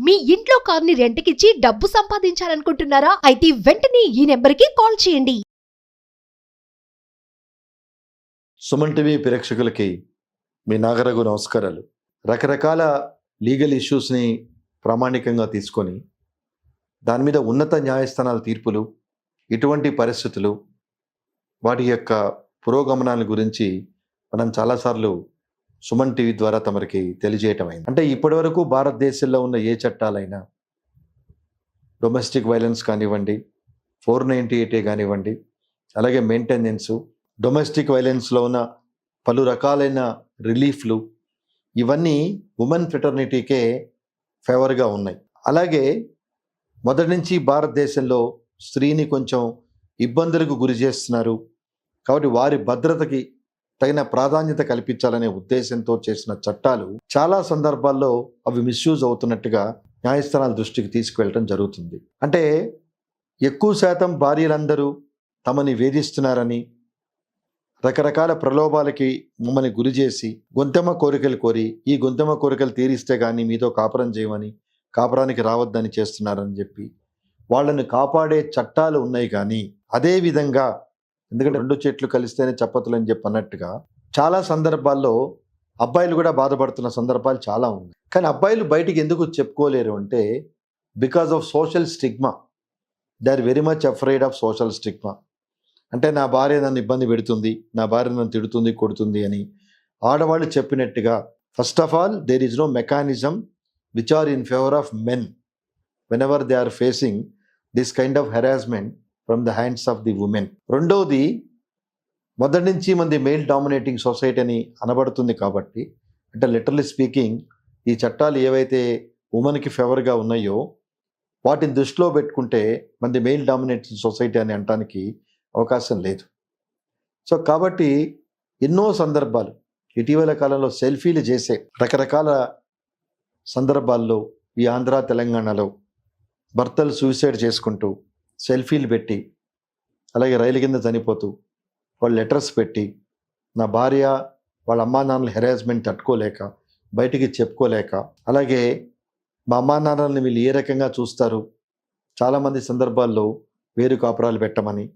మీ ఇంట్లో కార్ని రెంట్కిచ్చి డబ్బు సంపాదించాలనుకుంటున్నారా? అయితే వెంటనే ఈ నెంబర్కి కాల్ చేయండి. సుమన్ టీవీ ప్రేక్షకులకి మీ నాగరఘు నమస్కారాలు. రకరకాల లీగల్ ఇష్యూస్ని ప్రామాణికంగా తీసుకొని దాని మీద ఉన్నత న్యాయస్థానాల తీర్పులు, ఇటువంటి పరిస్థితులు, వాటి యొక్క పురోగమనాల గురించి మనం చాలాసార్లు సుమన్ టీవీ ద్వారా తమరికి తెలియజేయటం అయింది. అంటే ఇప్పటివరకు భారతదేశంలో ఉన్న ఏ చట్టాలైనా, డొమెస్టిక్ వైలెన్స్ కానివ్వండి, 498A కానివ్వండి, అలాగే మెయింటెనెన్సు, డొమెస్టిక్ వైలెన్స్లో ఉన్న పలు రకాలైన రిలీఫ్లు, ఇవన్నీ ఉమెన్ ఫ్రెటర్నిటీకే ఫేవర్గా ఉన్నాయి. అలాగే మొదటి నుంచి భారతదేశంలో స్త్రీని కొంచెం ఇబ్బందులకు గురి చేస్తున్నారు కాబట్టి వారి భద్రతకి తగిన ప్రాధాన్యత కల్పించాలనే ఉద్దేశంతో చేసిన చట్టాలు చాలా సందర్భాల్లో అవి మిస్యూజ్ అవుతున్నట్టుగా న్యాయస్థానాల దృష్టికి తీసుకువెళ్ళటం జరుగుతుంది. అంటే ఎక్కువ శాతం భార్యలందరూ తమని వేధిస్తున్నారని, రకరకాల ప్రలోభాలకి మమ్మల్ని గురి చేసి గొంతెమ్మ కోరికలు కోరి, ఈ గొంతెమ్మ కోరికలు తీరిస్తే కానీ మీతో కాపురం చేయమని, కాపురానికి రావద్దని చేస్తున్నారని చెప్పి వాళ్ళని కాపాడే చట్టాలు ఉన్నాయి. కానీ అదేవిధంగా, ఎందుకంటే రెండు చెట్లు కలిస్తేనే చప్పతులు అని చెప్పి అన్నట్టుగా చాలా సందర్భాల్లో అబ్బాయిలు కూడా బాధపడుతున్న సందర్భాలు చాలా ఉన్నాయి. కానీ అబ్బాయిలు బయటికి ఎందుకు చెప్పుకోలేరు అంటే, because of social stigma. They are very much afraid of social stigma. అంటే నా భార్య నన్ను ఇబ్బంది పెడుతుంది, నా భార్య నన్ను తిడుతుంది, కొడుతుంది అని ఆడవాళ్ళు చెప్పినట్టుగా, first of all there is no mechanism which are in favour of men whenever they are facing this kind of harassment from the hands of the women. రెండోది, మొదటి నుంచి మంది మేల్ డామినేటింగ్ సొసైటీ అని అనబడుతుంది కాబట్టి, అంటే లిటరలీ స్పీకింగ్ ఈ చట్టాలు ఏవైతే ఉమెన్కి ఫేవర్గా ఉన్నాయో వాటిని దృష్టిలో పెట్టుకుంటే మంది మేల్ డామినేటింగ్ సొసైటీ అని అనడానికి అవకాశం లేదు. సో కాబట్టి ఎన్నో సందర్భాలు ఇటీవల కాలంలో సెల్ఫీలు చేసే రకరకాల సందర్భాల్లో ఈ ఆంధ్ర తెలంగాణలో భర్తలు సూసైడ్ చేసుకుంటూ సెల్ఫీలు పెట్టి, అలాగే రైలు కింద చనిపోతూ వాళ్ళు లెటర్స్ పెట్టి, నా భార్య వాళ్ళ అమ్మా నాన్నల హెరాస్మెంట్ తట్టుకోలేక, బయటికి చెప్పుకోలేక, అలాగే మా అమ్మా నాన్నల్ని వీళ్ళు ఏ రకంగా చూస్తారు, చాలామంది సందర్భాల్లో వేరు కాపురాలు పెట్టమని,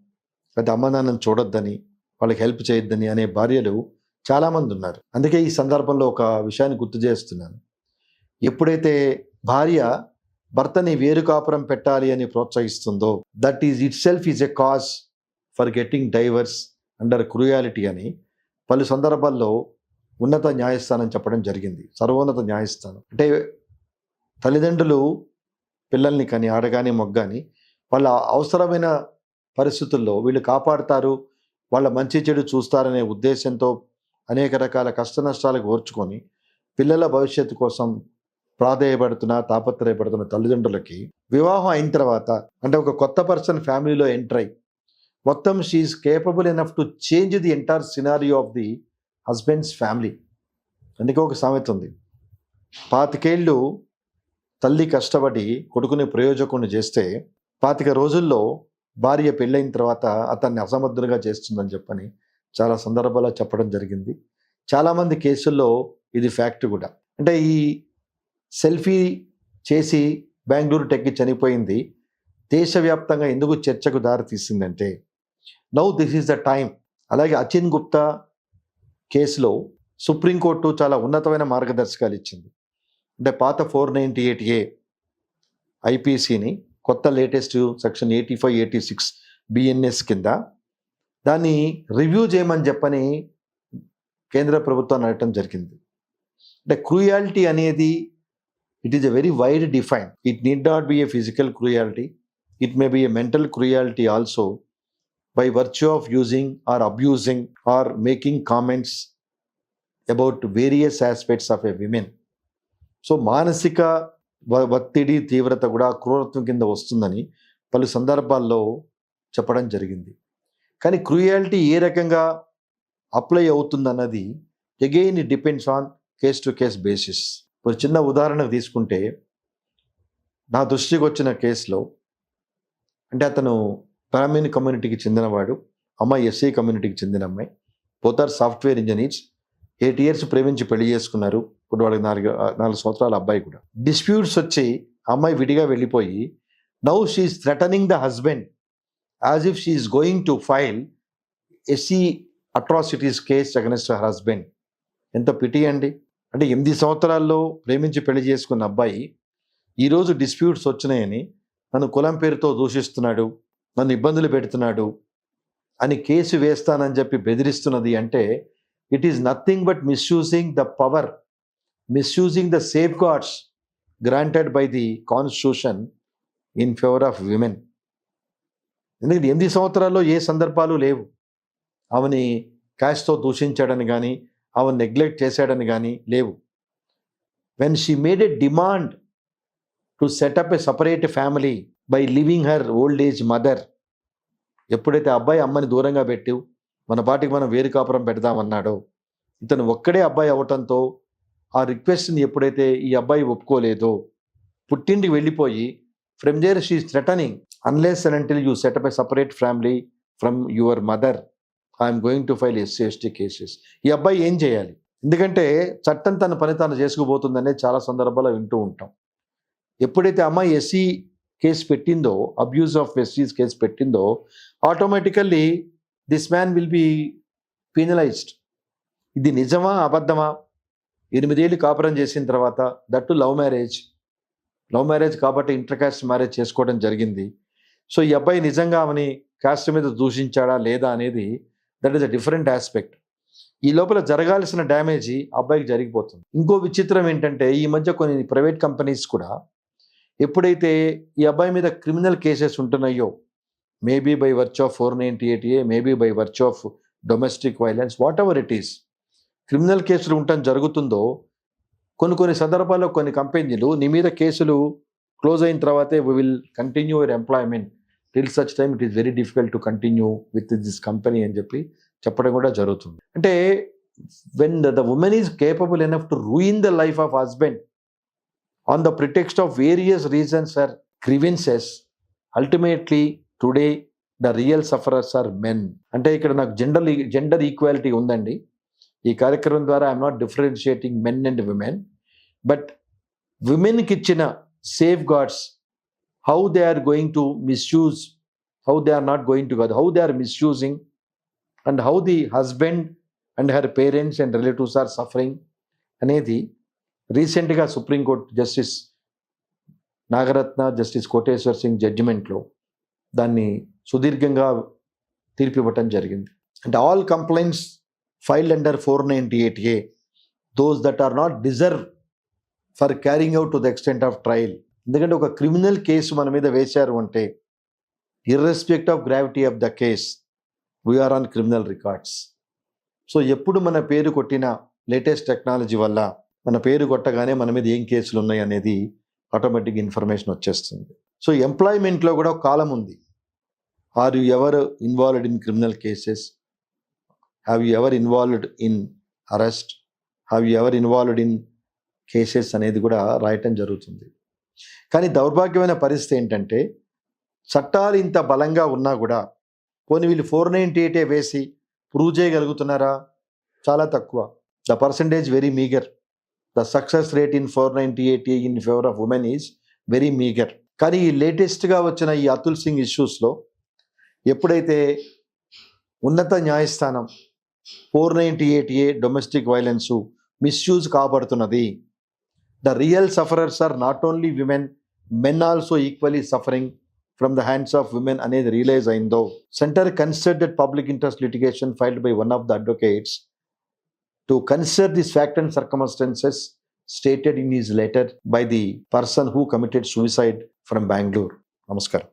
లేదా అమ్మా నాన్నని చూడొద్దని, వాళ్ళకి హెల్ప్ చేయొద్దని అనే భార్యలు చాలామంది ఉన్నారు. అందుకే ఈ సందర్భంలో ఒక విషయాన్ని గుర్తు చేస్తున్నాను. ఎప్పుడైతే భార్య భర్తని వేరు కాపురం పెట్టాలి అని ప్రోత్సహిస్తుందో, that is itself is a cause for getting divorce under cruelty అని పలు సందర్భాల్లో ఉన్నత న్యాయస్థానం చెప్పడం జరిగింది. సర్వోన్నత న్యాయస్థానం. అంటే తల్లిదండ్రులు పిల్లల్ని కానీ, ఆడగాని మొగ్గాని, వాళ్ళ అవసరమైన పరిస్థితుల్లో వీళ్ళు కాపాడుతారు, వాళ్ళ మంచి చెడు చూస్తారనే ఉద్దేశంతో అనేక రకాల కష్ట నష్టాలకు ఓర్చుకొని పిల్లల భవిష్యత్తు కోసం తాపత్రయపడుతున్న తల్లిదండ్రులకి వివాహం అయిన తర్వాత, అంటే ఒక కొత్త పర్సన్ ఫ్యామిలీలో ఎంటర్ అయ్యి మొత్తం she's capable enough to change the entire scenario of the husband's family. అందుకే ఒక సామెత ఉంది, 25 ఏళ్ళు తల్లి కష్టపడి కొడుకుని ప్రయోజకుని చేస్తే 25 రోజుల్లో భార్య పెళ్ళైన తర్వాత అతన్ని అసమర్థునిగా చేస్తుందని చెప్పని చాలా సందర్భాల్లో చెప్పడం జరిగింది. చాలామంది కేసుల్లో ఇది ఫ్యాక్ట్ కూడా. అంటే ఈ సెల్ఫీ చేసి బెంగళూరు టెక్కి చనిపోయింది దేశవ్యాప్తంగా ఎందుకు చర్చకు దారి తీసిందంటే, now this is the time. అలాగే అచిన్ గుప్తా కేసులో సుప్రీంకోర్టు చాలా ఉన్నతమైన మార్గదర్శకాలు ఇచ్చింది. అంటే పాత 498A ఐపీసీని కొత్త లేటెస్ట్ సెక్షన్ 85, 86 BNS కింద దాన్ని రివ్యూ చేయమని చెప్పని కేంద్ర ప్రభుత్వాన్ని అడగటం జరిగింది. అంటే క్రూయాలిటీ అనేది it is a very wide define. It need not be a physical cruelty. It may be a mental cruelty also by virtue of using or abusing or making comments about various aspects of a woman. So మానసిక ఒత్తిడి తీవ్రత కూడా క్రూరత్వం కింద వస్తుందని పలు సందర్భాల్లో చెప్పడం జరిగింది. కానీ క్రూయాలిటీ ఏ రకంగా అప్లై అవుతుందన్నది again it depends on case to case basis. ఒక చిన్న ఉదాహరణకు తీసుకుంటే, నా దృష్టికి వచ్చిన కేసులో, అంటే అతను బ్రాహ్మణ్ కమ్యూనిటీకి చెందినవాడు, అమ్మాయి ఎస్సీ కమ్యూనిటీకి చెందిన అమ్మాయి. Both are software engineers. 8 years ప్రేమించి పెళ్లి చేసుకున్నారు. ఇప్పుడు వాళ్ళకి 4 సంవత్సరాల అబ్బాయి కూడా. డిస్ప్యూట్స్ వచ్చి అమ్మాయి విడిగా వెళ్ళిపోయి now she's threatening the husband as if she's going to file SC atrocities case against her husband. ఎంత పిటి అండి. అంటే 8 సంవత్సరాల్లో ప్రేమించి పెళ్లి చేసుకున్న అబ్బాయి ఈరోజు డిస్ప్యూట్స్ వచ్చినాయని నన్ను కులం పేరుతో దూషిస్తున్నాడు, నన్ను ఇబ్బందులు పెడుతున్నాడు అని కేసు వేస్తానని చెప్పి బెదిరిస్తున్నది అంటే it is nothing but misusing the power, misusing the safe guards granted by the constitution in favour of women. ఎందుకంటే 8 సంవత్సరాల్లో ఏ సందర్భాలు లేవు. ఆమెని క్యాష్తో దూషించాడని కానీ ఆమెను నెగ్లెక్ట్ చేశాడని కానీ లేవు. When she made a demand to set up a separate family by living her old age mother, ఎప్పుడైతే అబ్బాయి అమ్మని దూరంగా పెట్టి మన పాటికి మనం వేరు కాపురం పెడదామన్నాడో, ఇతను ఒక్కడే అబ్బాయి అవ్వటంతో ఆ రిక్వెస్ట్ని ఎప్పుడైతే ఈ అబ్బాయి ఒప్పుకోలేదో పుట్టింటికి వెళ్ళిపోయి from there she is threatening unless and until you set up a separate family from your mother I'm going to file SC ST cases. ఈ అబ్బాయి ఏం చేయాలి? ఎందుకంటే చట్టం తన పని తాను చేసుకుపోతుందనే చాలా సందర్భాల్లో వింటూ ఉంటాం. ఎప్పుడైతే అమ్మాయి ఎస్సీ కేసు పెట్టిందో, అబ్యూజ్ ఆఫ్ ఎస్సీస్ కేసు పెట్టిందో, automatically this man will be penalised. ఇది నిజమా అబద్ధమా? 8 ఏళ్ళు కాపురం చేసిన తర్వాత, దట్టు లవ్ మ్యారేజ్ కాబట్టి ఇంటర్ కాస్ట్ మ్యారేజ్ చేసుకోవడం జరిగింది. సో ఈ అబ్బాయి నిజంగా ఆమెని కాస్ట్ మీద దూషించాడా లేదా అనేది that is a different aspect. ఈ లోపల జరగాల్సిన డ్యామేజీ అబ్బాయికి జరిగిపోతుంది. ఇంకో విచిత్రం ఏంటంటే ఈ మధ్య కొన్ని ప్రైవేట్ కంపెనీస్ కూడా ఎప్పుడైతే ఈ అబ్బాయి మీద క్రిమినల్ కేసెస్ ఉంటున్నాయో, maybe by virtue of 498A, maybe by virtue of domestic violence, whatever it is, criminal కేసులు ఉండటం జరుగుతుందో కొన్ని సందర్భాల్లో కొన్ని కంపెనీలు నీ మీద కేసులు క్లోజ్ అయిన తర్వాతే we will continue your employment till such time it is very difficult to continue with this company అని చెప్పడం కూడా జరుగుతుంది. అంటే when the women is capable enough to ruin the life of husband on the pretext of various reasons or grievances, ultimately today the real sufferers are men. అంటే ఇక్కడ నాకు gender equality ఉందండి. ఈ కార్యక్రమం ద్వారా I'm not differentiating men and women, but విమెన్కి ఇచ్చిన safeguards, how they are going to misuse, how they are not going to కాదు, how they are misusing and how the husband and her parents and relatives are suffering అనేది రీసెంట్గా supreme court justice Nagarathna, justice Koteshwar Singh జడ్జిమెంట్లో దాన్ని సుదీర్ఘంగా తీర్పు ఇవ్వటం జరిగింది. అంటే all complaints filed under 498A, those that are not deserve for carrying out to the extent of trial. ఎందుకంటే ఒక క్రిమినల్ కేసు మన మీద వేశారు అంటే irrespective of gravity of the case we are on criminal records. So ఎప్పుడు మన పేరు కొట్టిన లేటెస్ట్ టెక్నాలజీ వల్ల మన పేరు కొట్టగానే మన మీద ఏం కేసులు ఉన్నాయి అనేది ఆటోమేటిక్ ఇన్ఫర్మేషన్ వచ్చేస్తుంది. సో ఎంప్లాయ్మెంట్లో కూడా ఒక కాలం ఉంది. Are you ever involved in criminal cases, have you ever involved in arrest, have you ever involved in cases అనేది కూడా రాయటం జరుగుతుంది. కానీ దౌర్భాగ్యమైన పరిస్థితి ఏంటంటే చట్టాలు ఇంత బలంగా ఉన్నా కూడా పోనీ వీళ్ళు 498A వేసి ప్రూవ్ చేయగలుగుతున్నారా? చాలా తక్కువ. The percentage very meagre. The success rate in 498A in favor of women is very meager. కానీ ఈ లేటెస్ట్గా వచ్చిన ఈ అతుల్ సింగ్ ఇష్యూస్లో ఎప్పుడైతే ఉన్నత న్యాయస్థానం 498A డొమెస్టిక్ వైలెన్స్ మిస్యూజ్ కాబడుతున్నది, the real sufferers are not only women, men also equally suffering from the hands of women అనేది రియలైజ్ అయిందో, centre considered public interest litigation filed by one of the advocates to consider these facts and circumstances stated in his letter by the person who committed suicide from Bangalore. Namaskaram.